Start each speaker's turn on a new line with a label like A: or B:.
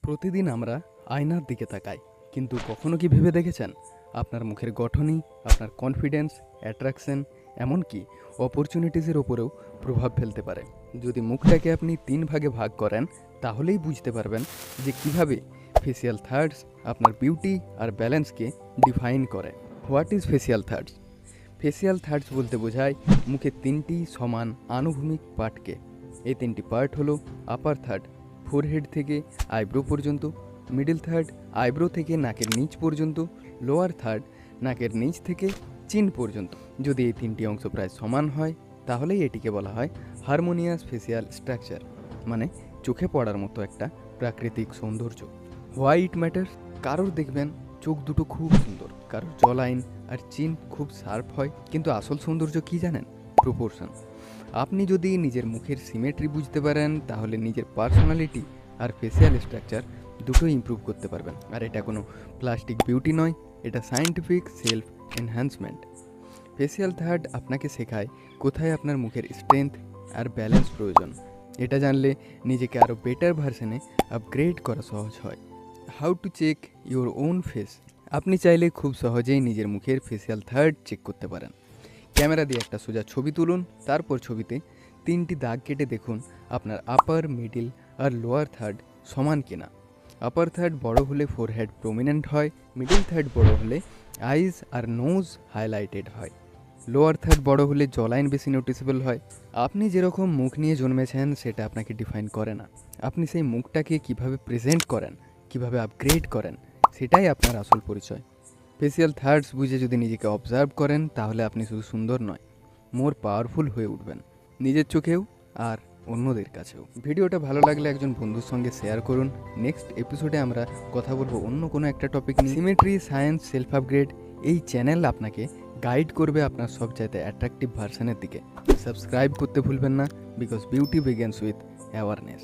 A: প্রতিদিন আমরা আয়নার দিকে তাকাই, কিন্তু কখনো কি ভেবে দেখেছেন আপনার মুখের গঠনই আপনার কনফিডেন্স, অ্যাট্রাকশন, এমনকি অপরচুনিটিসের ওপরেও প্রভাব ফেলতে পারে। যদি মুখটাকে আপনি 3 ভাগে ভাগ করেন, তাহলেই বুঝতে পারবেন যে কিভাবে ফেসিয়াল থার্ডস আপনার বিউটি আর ব্যালেন্সকে ডিফাইন করে। What is facial thirds? Facial thirds বলতে বোঝায় মুখের 3টি সমান আনুভূমিক পার্টকে। এই 3টি পার্ট হলো আপার থার্ড, ফোরহেড থেকে আইব্রো পর্যন্ত; মিডল থার্ড, আইব্রো থেকে নাকের নিচ পর্যন্ত; লোয়ার থার্ড, নাকের নিচ থেকে চিন পর্যন্ত। যদি এই 3টি অংশ প্রায় সমান হয়, তাহলেই এটিকে বলা হয় হারমোনিয়াস ফেসিয়াল স্ট্রাকচার, মানে চোখে পড়ার মতো একটা প্রাকৃতিক সৌন্দর্য। Why it matters? কারোর দেখবেন চোখ দুটো খুব সুন্দর, কারোর জ লাইন আর চিন খুব শার্প হয়, কিন্তু আসল সৌন্দর্য কি জানেন? প্রপোর্শন। আপনি যদি নিজের মুখের সিমেট্রি বুঝতে পারেন, তাহলে নিজের পার্সোনালিটি আর ফেসিয়াল স্ট্রাকচার দুটোই ইমপ্রুভ করতে পারবেন। আর এটা কোনো প্লাস্টিক বিউটি নয়, এটা scientific self enhancement. Facial third আপনাকে শেখায় কোথায় আপনার মুখের স্ট্রেংথ আর ব্যালেন্স প্রয়োজন। এটা জানলে নিজেকে আরও বেটার ভার্সনে আপগ্রেড করা সহজ হয়। How to check your own face? আপনি চাইলে খুব সহজেই নিজের মুখের ফেসিয়াল থার্ড চেক করতে পারেন। ক্যামেরা দিয়ে একটা সোজা ছবি তুলুন, তারপর ছবিতে 3টি দাগ কেটে দেখুন আপনার আপার, মিডিল আর লোয়ার থার্ড সমান কিনা। আপার থার্ড বড় হলে ফোরহেড প্রমিনেন্ট হয়, মিডিল থার্ড বড় হলে আইজ আর নোজ হাইলাইটেড হয়, লোয়ার থার্ড বড় হলে জলাইন বেশি নোটিসেবল হয়। আপনি যেরকম মুখ নিয়ে জন্মেছেন সেটা আপনাকে ডিফাইন করে না, আপনি সেই মুখটাকে কিভাবে প্রেজেন্ট করেন, কিভাবে আপগ্রেড করেন, সেটাই আপনার আসল পরিচয়। ফেসিয়াল থার্ডস বুঝে যদি নিজেকে অবজার্ভ করেন, তাহলে আপনি শুধু সুন্দর নয়, মোর পাওয়ারফুল হয়ে উঠবেন, নিজের চোখেও আর অন্যদের কাছেও। ভিডিওটা ভালো লাগলে একজন বন্ধুর সঙ্গে শেয়ার করুন। নেক্সট এপিসোডে আমরা কথা বলবো অন্য কোনো একটা টপিক নিয়ে। সিমেট্রি, সায়েন্স, সেলফ আপগ্রেড, এই চ্যানেল আপনাকে গাইড করবে আপনার সবচাইতে অ্যাট্রাকটিভ ভার্সনের দিকে। সাবস্ক্রাইব করতে ভুলবেন না, because beauty begins with awareness.